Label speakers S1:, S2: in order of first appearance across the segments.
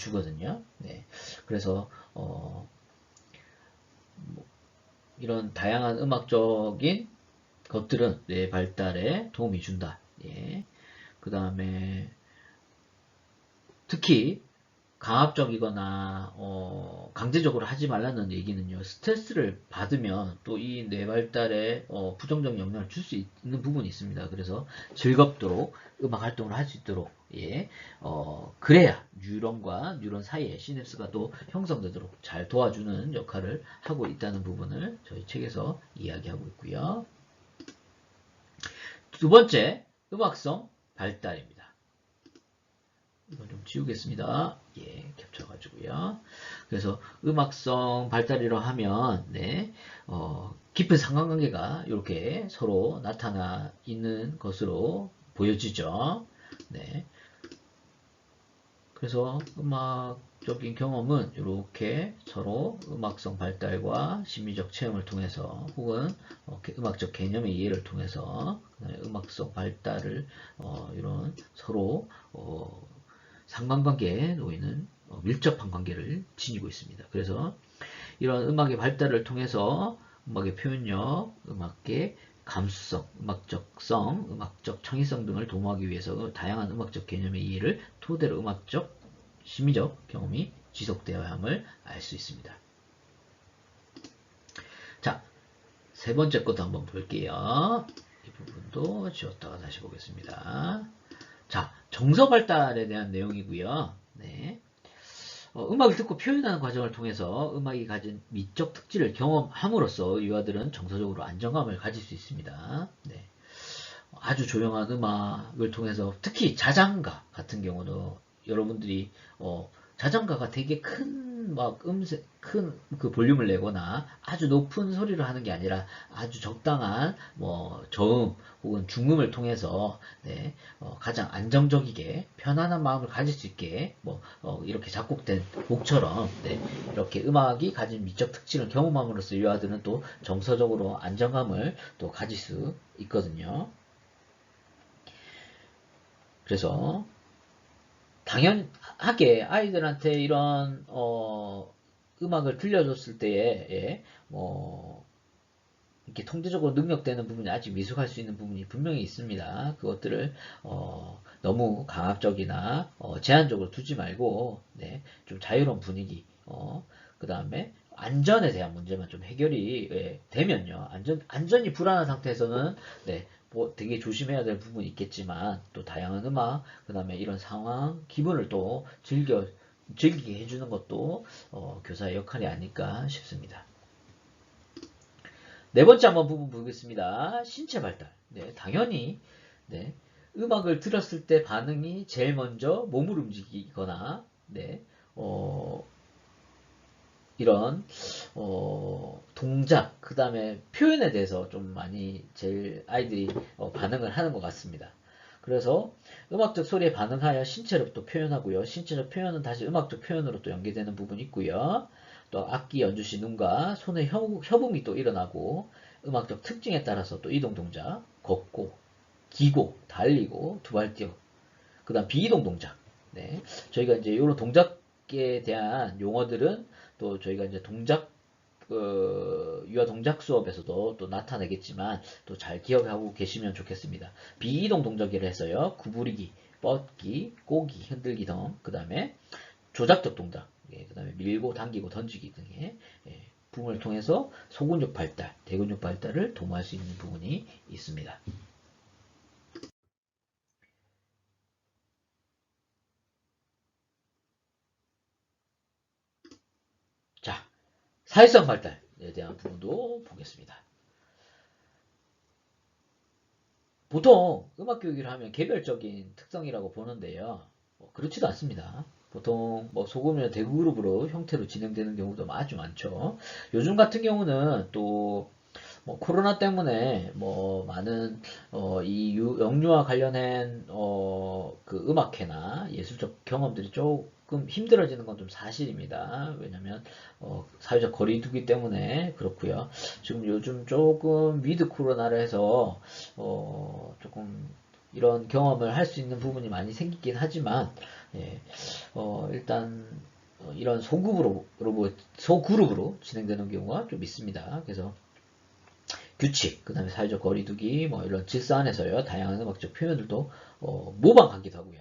S1: 주거든요. 네. 그래서 이런 다양한 음악적인 것들은 뇌 발달에 도움이 준다. 예. 그 다음에 특히 강압적이거나 강제적으로 하지 말라는 얘기는요. 스트레스를 받으면 또 이 뇌 발달에 부정적 영향을 줄 수 있는 부분이 있습니다. 그래서 즐겁도록 음악 활동을 할 수 있도록 그래야 뉴런과 뉴런 사이에 시냅스가 또 형성되도록 잘 도와주는 역할을 하고 있다는 부분을 저희 책에서 이야기하고 있고요. 두 번째, 음악성 발달입니다. 이걸 좀 지우겠습니다. 예, 겹쳐가지고요. 그래서 음악성 발달이라 하면, 네, 깊은 상관관계가 이렇게 서로 나타나 있는 것으로 보여지죠. 네. 그래서 음악적인 경험은 이렇게 서로 음악성 발달과 심리적 체험을 통해서 혹은 음악적 개념의 이해를 통해서 음악성 발달을 이런 서로 상관관계에 놓이는 밀접한 관계를 지니고 있습니다. 그래서 이런 음악의 발달을 통해서 음악의 표현력, 음악의 감수성, 음악적성, 음악적 창의성 등을 도모하기 위해서 다양한 음악적 개념의 이해를 토대로 음악적, 심리적 경험이 지속되어야 함을 알 수 있습니다. 자, 세 번째 것도 한번 볼게요. 이 부분도 지웠다가 다시 보겠습니다. 자, 정서 발달에 대한 내용이고요. 네. 음악을 듣고 표현하는 과정을 통해서 음악이 가진 미적 특질을 경험함으로써 유아들은 정서적으로 안정감을 가질 수 있습니다. 네. 아주 조용한 음악을 통해서 특히 자장가 같은 경우는 여러분들이 자장가가 되게 큰 막 음색 큰 그 볼륨을 내거나 아주 높은 소리로 하는 게 아니라 아주 적당한 뭐 저음 혹은 중음을 통해서 네, 가장 안정적이게 편안한 마음을 가질 수 있게 뭐 이렇게 작곡된 곡처럼 네, 이렇게 음악이 가진 미적 특징을 경험함으로써 유아들은 또 정서적으로 안정감을 또 가질 수 있거든요. 그래서 당연하게 아이들한테 이런 음악을 들려줬을 때에 뭐 이렇게 통제적으로 능력되는 부분이 아직 미숙할 수 있는 부분이 분명히 있습니다. 그것들을 너무 강압적이나 제한적으로 두지 말고 네, 좀 자유로운 분위기 그 다음에 안전에 대한 문제만 좀 해결이 되면요. 안전이 불안한 상태에서는 네, 뭐 되게 조심해야 될 부분이 있겠지만 또 다양한 음악 그 다음에 이런 상황 기분을 또 즐기게 해주는 것도 교사의 역할이 아닐까 싶습니다. 네 번째 한번 부분 보겠습니다. 신체 발달. 네, 당연히 네, 음악을 들었을 때 반응이 제일 먼저 몸을 움직이거나 네, 이런 동작 그 다음에 표현에 대해서 좀 많이 제일 아이들이 반응을 하는 것 같습니다. 그래서 음악적 소리에 반응하여 신체로 또 표현하고요. 신체적 표현은 다시 음악적 표현으로 또 연계되는 부분이 있고요. 또 악기 연주 시 눈과 손의 협음이 또 일어나고 음악적 특징에 따라서 또 이동 동작, 걷고, 기고, 달리고, 두 발 뛰어, 그 다음 비이동 동작. 네. 저희가 이제 이런 동작에 대한 용어들은 또 저희가 이제 유아 동작 수업에서도 또 나타내겠지만 또 잘 기억하고 계시면 좋겠습니다. 비이동 동작이라 해서요. 구부리기, 뻗기, 꼬기, 흔들기 등, 그 다음에 조작적 동작, 그 다음에 밀고 당기고 던지기 등의 부분을 통해서 소근육 발달, 대근육 발달을 도모할 수 있는 부분이 있습니다. 자, 사회성 발달에 대한 부분도 보겠습니다. 보통 음악 교육을 하면 개별적인 특성이라고 보는데요. 그렇지도 않습니다. 보통 뭐 소그룹이나 대그룹으로 형태로 진행되는 경우도 아주 많죠. 요즘 같은 경우는 또 뭐 코로나 때문에 뭐 많은 이 영유아 관련된 그 음악회나 예술적 경험들이 조금 힘들어지는 건 좀 사실입니다. 왜냐면 사회적 거리두기 때문에 그렇고요. 지금 요즘 조금 위드 코로나를 해서 조금 이런 경험을 할 수 있는 부분이 많이 생기긴 하지만 예, 일단 이런 소그룹으로 진행되는 경우가 좀 있습니다. 그래서 규칙, 그 다음에 사회적 거리두기, 뭐 이런 질서 안에서요, 다양한 음악적 표현들도 모방하기도 하고요.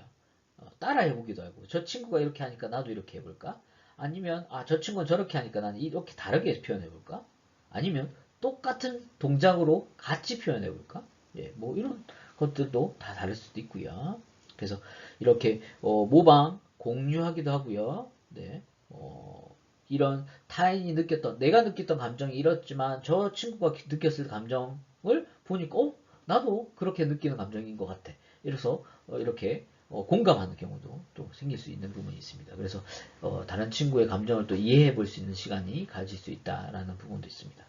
S1: 따라해보기도 하고, 저 친구가 이렇게 하니까 나도 이렇게 해볼까? 아니면, 저 친구는 저렇게 하니까 나는 이렇게 다르게 표현해볼까? 아니면, 똑같은 동작으로 같이 표현해볼까? 예, 뭐 이런 것들도 다 다를 수도 있고요. 그래서 이렇게 모방, 공유하기도 하고요. 네, 이런 타인이 느꼈던, 내가 느꼈던 감정이 이렇지만 저 친구가 느꼈을 감정을 보니까, 나도 그렇게 느끼는 감정인 것 같아. 이래서 이렇게 공감하는 경우도 또 생길 수 있는 부분이 있습니다. 그래서 다른 친구의 감정을 또 이해해 볼 수 있는 시간이 가질 수 있다라는 부분도 있습니다.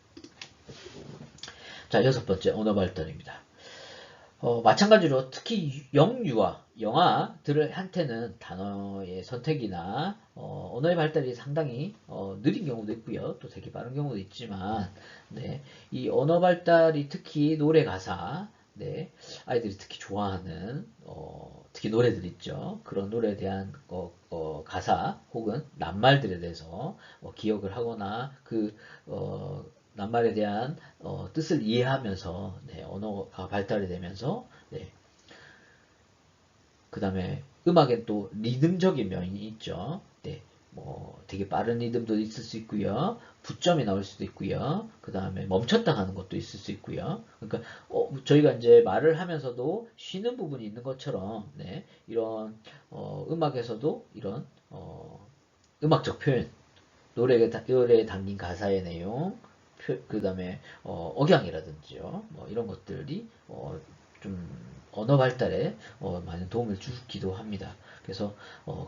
S1: 자, 6번째 언어 발달입니다. 마찬가지로 특히 영유아, 영아들을 한테는 단어의 선택이나 언어의 발달이 상당히 느린 경우도 있고요. 또 되게 빠른 경우도 있지만, 네, 이 언어 발달이 특히 노래 가사, 네, 아이들이 특히 좋아하는 특히 노래들 있죠. 그런 노래에 대한 가사 혹은 낱말들에 대해서 기억을 하거나 그 낱말에 대한 뜻을 이해하면서 네, 언어가 발달이 되면서 네, 그 다음에 음악엔 또 리듬적인 면이 있죠. 네, 뭐 되게 빠른 리듬도 있을 수 있고요. 부점이 나올 수도 있고요. 그 다음에 멈췄다 가는 것도 있을 수 있고요. 그러니까 저희가 이제 말을 하면서도 쉬는 부분이 있는 것처럼 네, 이런 음악에서도 이런 음악적 표현, 노래에 담긴 가사의 내용, 그 다음에 억양이라든지요, 뭐 이런 것들이 좀 언어 발달에 많은 도움을 주기도 합니다. 그래서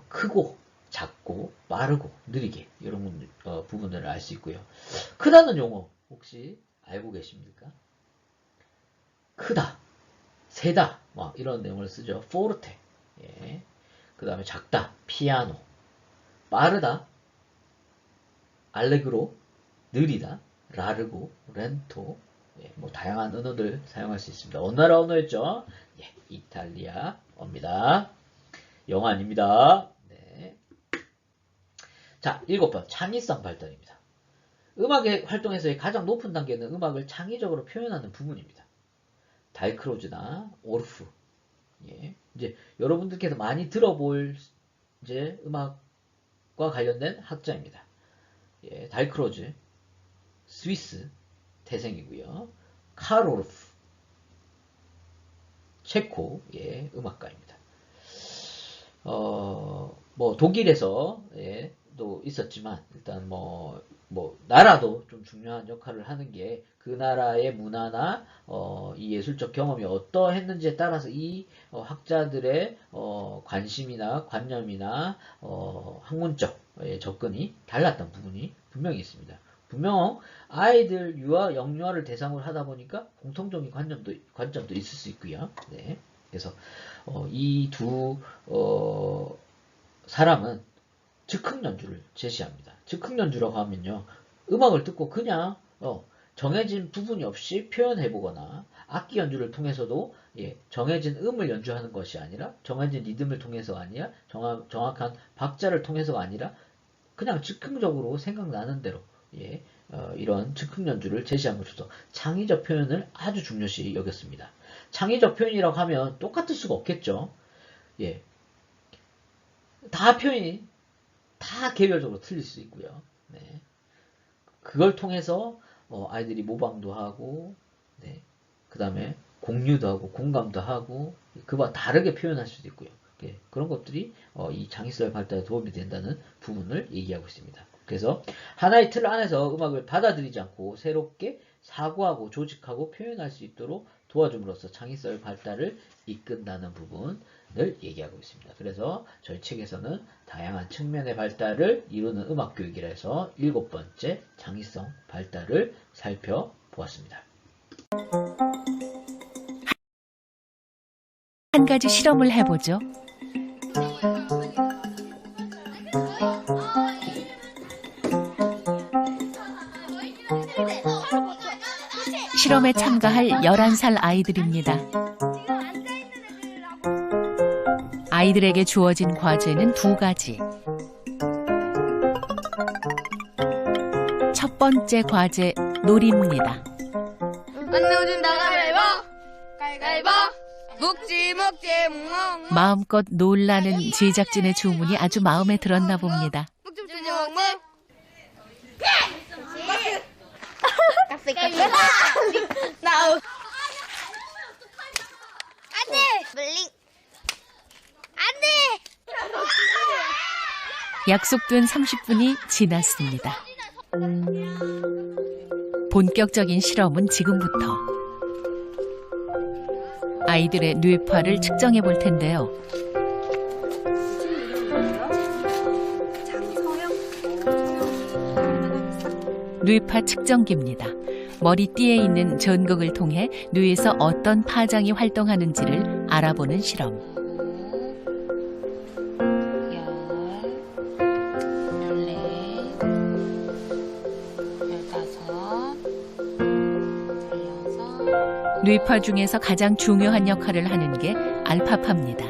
S1: 크고 작고 빠르고 느리게 이런 부분들을 알 수 있고요. 크다는 용어 혹시 알고 계십니까? 크다, 세다, 뭐 이런 내용을 쓰죠. 포르테, 예. 그 다음에 작다, 피아노, 빠르다, 알레그로, 느리다, 라르고, 렌토, 예, 뭐 다양한 언어들 사용할 수 있습니다. 어느 나라 언어였죠? 예, 이탈리아어입니다. 영어 아닙니다. 네. 자, 7번 창의성 발달입니다. 음악의 활동에서의 가장 높은 단계는 음악을 창의적으로 표현하는 부분입니다. 다이크로즈나 오르프, 예, 이제 여러분들께서 많이 들어볼 이제 음악과 관련된 학자입니다. 예, 다이크로즈, 스위스 태생이고요. 카를 오르프, 체코, 예, 음악가입니다. 뭐 독일에서 예, 또 있었지만 일단 뭐 나라도 좀 중요한 역할을 하는 게 그 나라의 문화나 이 예술적 경험이 어떠했는지에 따라서 이 학자들의 관심이나 관념이나 학문적 접근이 달랐던 부분이 분명히 있습니다. 분명 아이들 유아, 영유아를 대상으로 하다 보니까 공통적인 관점도 있을 수 있고요. 네. 그래서 이 두 사람은 즉흥 연주를 제시합니다. 즉흥 연주라고 하면요, 음악을 듣고 그냥 정해진 부분이 없이 표현해보거나 악기 연주를 통해서도 예, 정해진 음을 연주하는 것이 아니라 정해진 리듬을 통해서가 아니라 정확한 박자를 통해서가 아니라 그냥 즉흥적으로 생각나는 대로 예, 이런 즉흥 연주를 제시함으로써 창의적 표현을 아주 중요시 여겼습니다. 창의적 표현이라고 하면 똑같을 수가 없겠죠. 예, 다 표현이 다 개별적으로 틀릴 수 있고요. 네. 그걸 통해서 아이들이 모방도 하고, 네. 그 다음에 공유도 하고, 공감도 하고, 그와 다르게 표현할 수도 있고요. 예. 그런 것들이 이 창의성의 발달에 도움이 된다는 부분을 얘기하고 있습니다. 그래서 하나의 틀 안에서 음악을 받아들이지 않고 새롭게 사고하고 조직하고 표현할 수 있도록 도와줌으로써 창의성의 발달을 이끈다는 부분을 얘기하고 있습니다. 그래서 저희 책에서는 다양한 측면의 발달을 이루는 음악 교육이라 해서 7번째 창의성 발달을 살펴보았습니다.
S2: 한 가지 실험을 해보죠. 실험에 참가할 11살 아이들입니다. 아이들에게 주어진 과제는 2가지. 첫 번째 과제, 놀이입니다.
S3: 안내 오진 나가위바위보 가위바위보 묵지 묵지
S2: 마음껏 놀라는 제작진의 주문이 아주 마음에 들었나 봅니다.
S3: 묵지 묵묵 나우 안돼 블링 안돼
S2: 약속된 30분이 지났습니다. 본격적인 실험은 지금부터. 아이들의 뇌파를 측정해 볼 텐데요. 뇌파 측정기입니다. 머리띠에 있는 전극을 통해 뇌에서 어떤 파장이 활동하는지를 알아보는 실험. 15 뇌파 중에서 가장 중요한 역할을 하는 게 알파파입니다.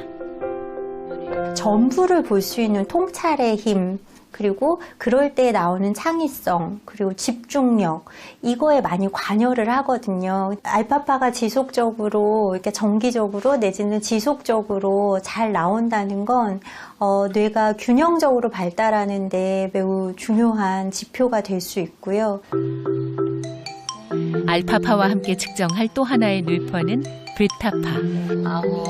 S4: 전부를 볼 수 있는 통찰의 힘, 그리고 그럴 때 나오는 창의성, 그리고 집중력, 이거에 많이 관여를 하거든요. 알파파가 지속적으로, 이렇게 정기적으로 내지는 지속적으로 잘 나온다는 건 뇌가 균형적으로 발달하는 데 매우 중요한 지표가 될 수 있고요.
S2: 알파파와 함께 측정할 또 하나의 뇌파는 베타파.
S3: 9,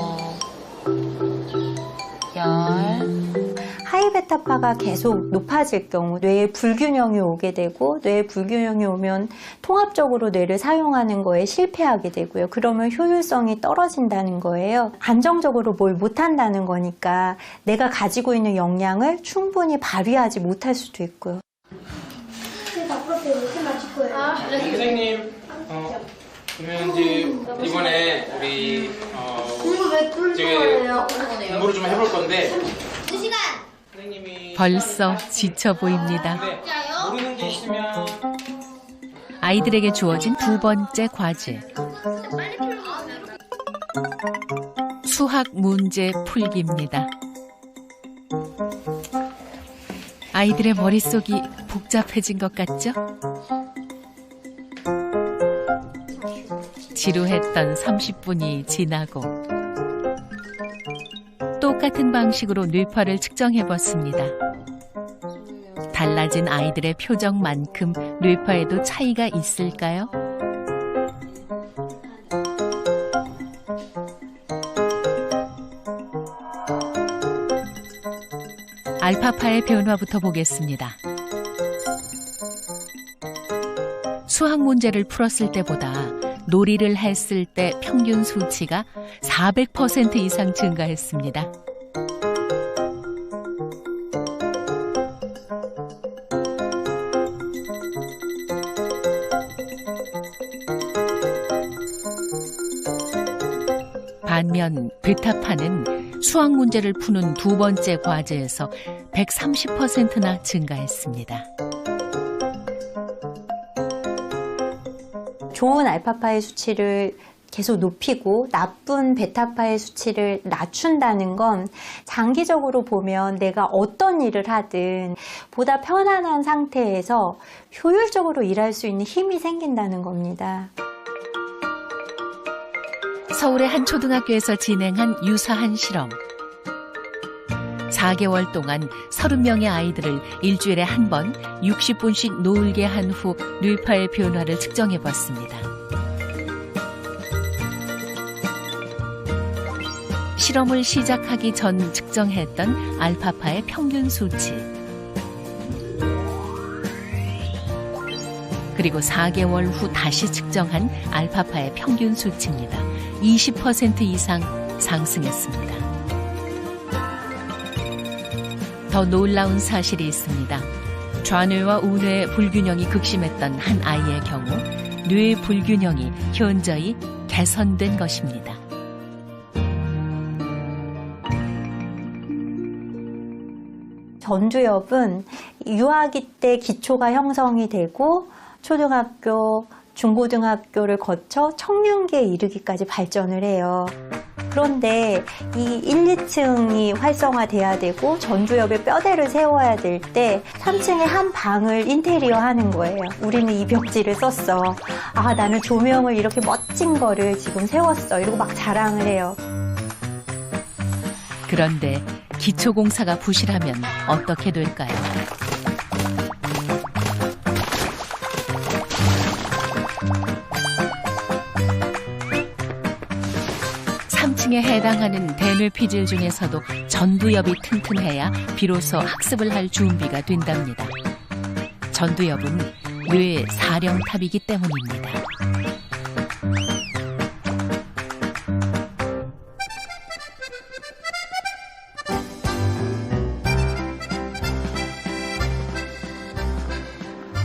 S3: 10
S4: 하이베타파가 계속 높아질 경우 뇌에 불균형이 오게 되고, 뇌에 불균형이 오면 통합적으로 뇌를 사용하는 거에 실패하게 되고요. 그러면 효율성이 떨어진다는 거예요. 안정적으로 뭘 못한다는 거니까 내가 가지고 있는 역량을 충분히 발휘하지 못할 수도 있고요.
S5: 선생님, 그러면 이제 이번에 우리 공부를 좀 해볼 건데 선생님이
S2: 벌써 지쳐 보입니다.
S5: 모르는 게 있으면
S2: 아이들에게 주어진 2번째 과제. 수학 문제 풀기입니다. 아이들의 머릿속이 복잡해진 것 같죠? 지루했던 30분이 지나고 똑같은 방식으로 뇌파를 측정해봤습니다. 달라진 아이들의 표정만큼 뇌파에도 차이가 있을까요? 알파파의 변화부터 보겠습니다. 수학 문제를 풀었을 때보다 놀이를 했을 때 평균 수치가 400% 이상 증가했습니다. 반면 베타파는 수학 문제를 푸는 2번째 과제에서 130%나 증가했습니다.
S4: 좋은 알파파의 수치를 계속 높이고 나쁜 베타파의 수치를 낮춘다는 건 장기적으로 보면 내가 어떤 일을 하든 보다 편안한 상태에서 효율적으로 일할 수 있는 힘이 생긴다는 겁니다.
S2: 서울의 한 초등학교에서 진행한 유사한 실험. 4개월 동안 30명의 아이들을 일주일에 한 번 60분씩 놀게 한 후 뇌파의 변화를 측정해 봤습니다. 실험을 시작하기 전 측정했던 알파파의 평균 수치. 그리고 4개월 후 다시 측정한 알파파의 평균 수치입니다. 20% 이상 상승했습니다. 더 놀라운 사실이 있습니다. 좌뇌와 우뇌의 불균형이 극심했던 한 아이의 경우 뇌 불균형이 현저히 개선된 것입니다.
S4: 전두엽은 유아기 때 기초가 형성이 되고 초등학교, 중고등학교를 거쳐 청년기에 이르기까지 발전을 해요. 그런데 이 1, 2층이 활성화돼야 되고 전두엽에 뼈대를 세워야 될 때 3층에 한 방을 인테리어 하는 거예요. 우리는 이 벽지를 썼어. 아, 나는 조명을 이렇게 멋진 거를 지금 세웠어. 이러고 막 자랑을 해요.
S2: 그런데 기초공사가 부실하면 어떻게 될까요? 에 해당하는 대뇌피질 중에서도 전두엽이 튼튼해야 비로소 학습을 할 준비가 된답니다. 전두엽은 뇌의 사령탑이기 때문입니다.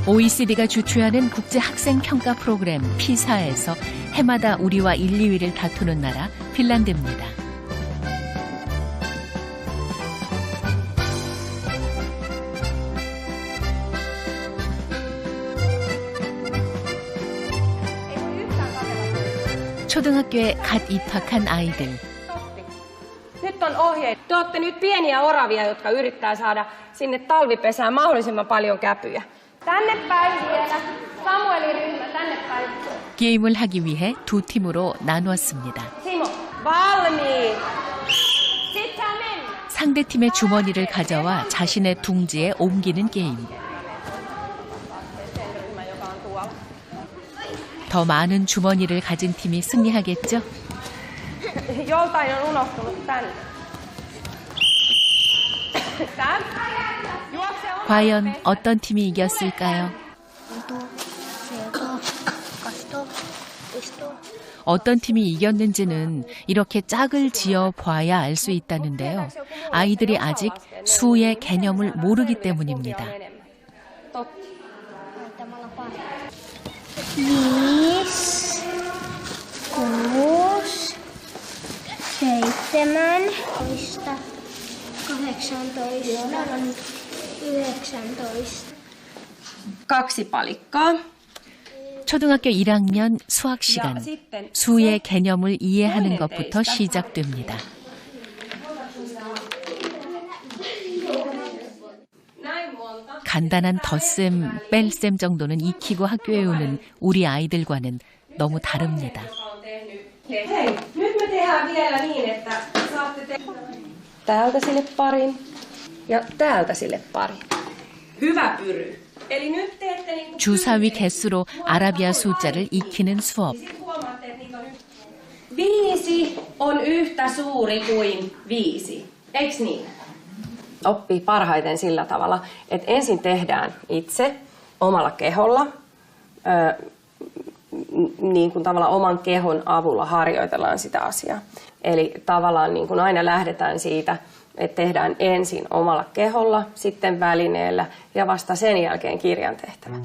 S2: OECD가 주최하는 국제학생평가 프로그램 피사에서 해마다 우리와 1, 2위를 다투는 나라 핀란드입니다. 초등학교에 갓 입학한 아이들.
S6: Nyt on ohjeet. Te olette nyt pieniä oravia, jotka yrittää saada sinne talvipesään mahdollisimman paljon käpyjä. Tänne päin vielä. Samuelin ryhmä, tänne päin.
S2: 게임을 하기 위해 두 팀으로 나누었습니다.
S6: Simo, valmiin. Sitten mennään.
S2: 상대 팀의 주머니를 가져와 자신의 둥지에 옮기는 게임. 더 많은 주머니를 가진 팀이 승리하겠죠?
S6: Joltain on unohtunut tänne.
S2: 과연 어떤 팀이 이겼을까요? 어떤 팀이 이겼는지는 이렇게 짝을 지어 봐야 알 수 있다는데요. 아이들이 아직 수의 개념을 모르기 때문입니다.
S3: 5, 6, 7, 18, 19.
S6: Kaksi palikkaa.
S2: 초등학교 1학년 수학 시간,
S6: Ja sitten
S2: 수의 개념을 이해하는 것부터 시작됩니다.
S6: näin monta.
S2: 간단한 덧셈, 뺄셈 정도는 익히고 학교에 오는 우리 아이들과는 너무 다릅니다.
S6: Hei, nyt me tehdään vielä niin, että saatte täältä sille parin ja täältä sille parin. Hyvä pyry. Eli nyt teette niin kuin
S2: 주사위 개수로 아라비아 숫자를 익히는 수업.
S6: Sitten huomaatte, että niitä on 5 on yhtä suuri kuin 5. Eiks niin? Oppii parhaiten sillä tavalla, että ensin tehdään itse omalla keholla, niin kuin tavallaan oman kehon avulla harjoitellaan sitä asiaa. Eli tavallaan niin kuin aina lähdetään siitä, että tehdään ensin omalla keholla, sitten välineellä ja vasta sen jälkeen kirjan tehtävä.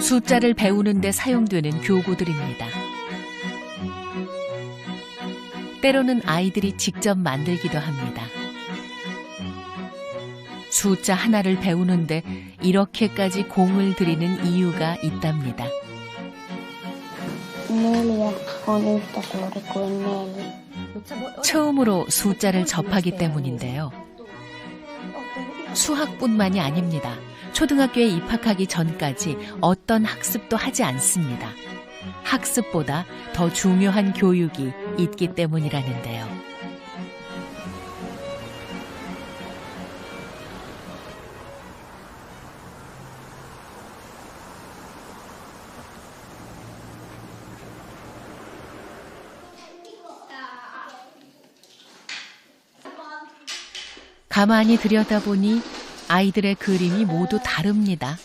S2: 숫자를 배우는 데 사용되는 교구들입니다. 때로는 아이들이 직접 만들기도 합니다. 숫자 하나를 배우는데 이렇게까지 공을 들이는 이유가 있답니다.
S3: 4 on yhtä suuri kuin 4.
S2: 처음으로 숫자를 접하기 때문인데요. 수학뿐만이 아닙니다. 초등학교에 입학하기 전까지 어떤 학습도 하지 않습니다. 학습보다 더 중요한 교육이 있기 때문이라는데요. 가만히 들여다보니 아이들의 그림이 모두 다릅니다.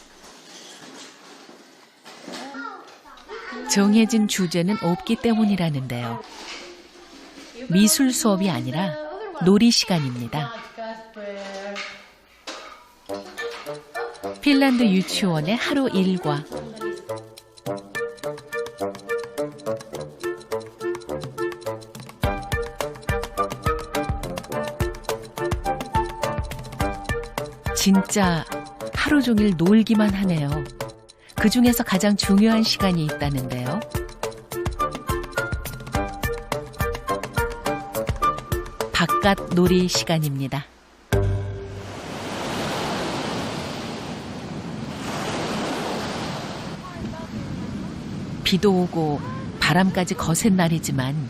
S2: 정해진 주제는 없기 때문이라는데요. 미술 수업이 아니라 놀이 시간입니다. 핀란드 유치원의 하루 일과. 진짜 하루 종일 놀기만 하네요. 그 중에서 가장 중요한 시간이 있다는데요. 바깥 놀이 시간입니다. 비도 오고 바람까지 거센 날이지만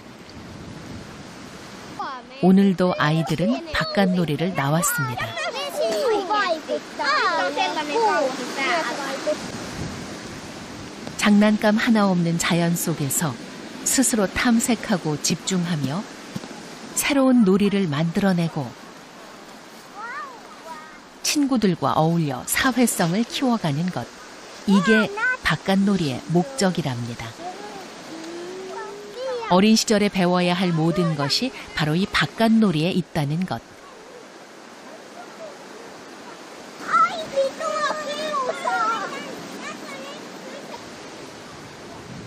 S2: 오늘도 아이들은 바깥 놀이를 나왔습니다. 장난감 하나 없는 자연 속에서 스스로 탐색하고 집중하며 새로운 놀이를 만들어내고 친구들과 어울려 사회성을 키워가는 것. 이게 바깥놀이의 목적이랍니다. 어린 시절에 배워야 할 모든 것이 바로 이 바깥놀이에 있다는 것.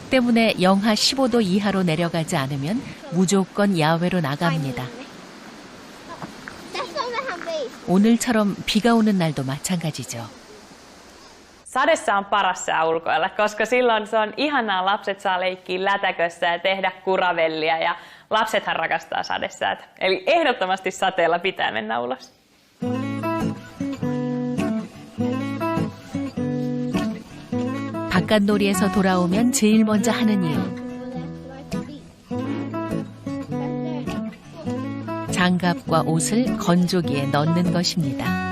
S2: 때문에 영하 15도 이하로 내려가지 않으면 무조건 야외로 나갑니다. 오늘처럼 비가 오는 날도 마찬가지죠.
S7: Sadessa on paras sää ulkoilla, koska silloin se on ihanaa. Lapset saa leikkiä lätäkössä ja tehdä kuravellia ja lapsethan rakastaa sadesäätä. Eli ehdottomasti sateella pitää mennä ulos.
S2: 바깥놀이에서 돌아오면 제일 먼저 하는 일. 장갑과 옷을 건조기에 넣는 것입니다.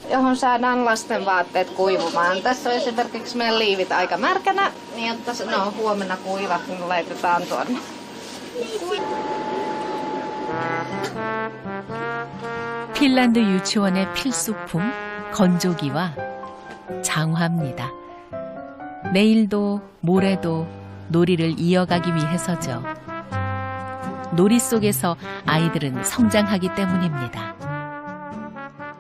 S8: Johon saadaan lasten vaatteet kuivumaan. Tässä on esimerkiksi meidän liivit aika märkänä, niin jotta ne on huomenna kuivat, niin laitetaan tuonne.
S2: 핀란드 유치원의 필수품 건조기와 장화입니다. 내일도 모레도 놀이를 이어가기 위해서죠. 놀이 속에서 아이들은 성장하기 때문입니다.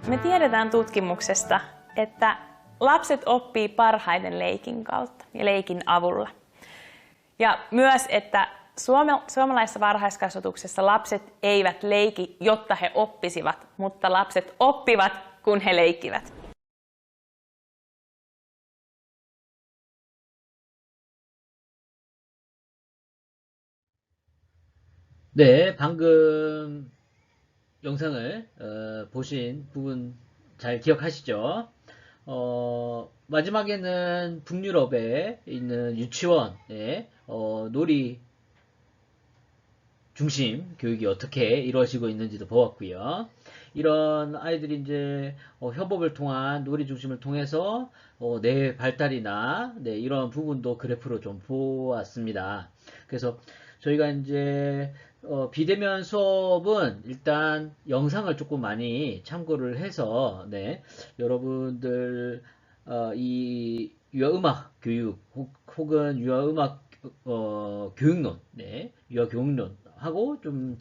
S7: Me tiedetään tutkimuksesta, että lapset oppii parhaiten leikin kautta ja leikin avulla. Ja myös, että suomalaisessa varhaiskasvatuksessa lapset eivät leiki, jotta he oppisivat, mutta lapset oppivat, kun he leikkivät.
S1: 네, 방금 영상을 보신 부분 잘 기억하시죠? 마지막에는 북유럽에 있는 유치원의 놀이 중심 교육이 어떻게 이루어지고 있는지도 보았고요. 이런 아이들이 이제 협업을 통한 놀이 중심을 통해서 뇌 발달이나 이런 부분도 그래프로 좀 보았습니다. 그래서 저희가 이제 비대면 수업은 일단 영상을 조금 많이 참고를 해서 여러분들 이 유아음악 교육 혹은 유아음악 교육론, 유아교육론 하고 좀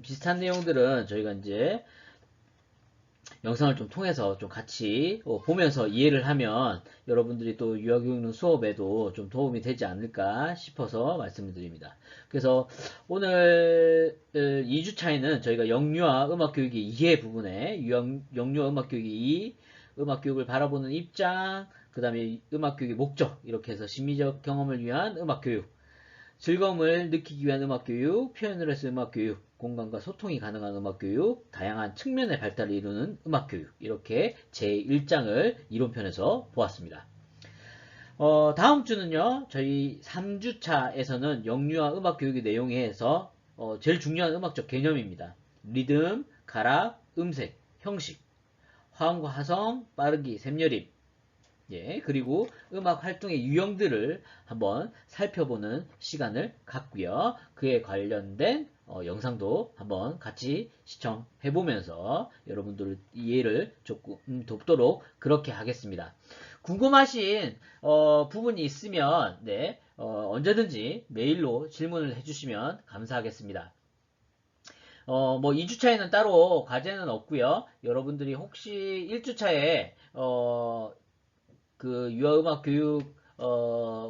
S1: 비슷한 내용들은 저희가 이제 영상을 좀 통해서 좀 같이 보면서 이해를 하면 여러분들이 또 유아교육론 수업에도 좀 도움이 되지 않을까 싶어서 말씀을 드립니다. 그래서 오늘 2주차에는 저희가 영유아 음악교육의 이해 부분에 영유아 음악교육의 2, 음악교육을 바라보는 입장, 그 다음에 음악교육의 목적, 이렇게 해서 심리적 경험을 위한 음악교육, 즐거움을 느끼기 위한 음악교육, 표현을 해서 음악교육, 공간과 소통이 가능한 음악교육, 다양한 측면의 발달을 이루는 음악교육, 이렇게 제1장을 이론편에서 보았습니다. 다음 주는요, 저희 3주차에서는 영유아 음악교육의 내용에서 제일 중요한 음악적 개념입니다. 리듬, 가락, 음색, 형식, 화음과 하성, 빠르기, 샘여림, 그리고 음악 활동의 유형들을 한번 살펴보는 시간을 갖고요. 그에 관련된 영상도 한번 같이 시청해보면서 여러분들 이해를 조금 돕도록 그렇게 하겠습니다. 궁금하신 부분이 있으면 언제든지 메일로 질문을 해주시면 감사하겠습니다. 뭐 2주차에는 따로 과제는 없고요. 여러분들이 혹시 1주차에 그 유아음악 교육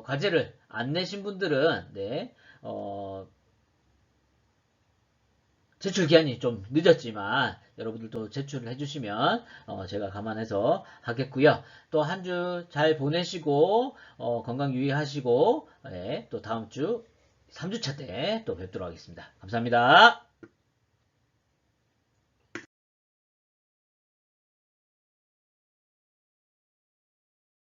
S1: 과제를 안 내신 분들은 제출 기한이 좀 늦었지만 여러분들도 제출을 해주시면 제가 감안해서 하겠고요. 또 한 주 잘 보내시고 건강 유의하시고 또 다음 주 3주차 때 또 뵙도록 하겠습니다. 감사합니다.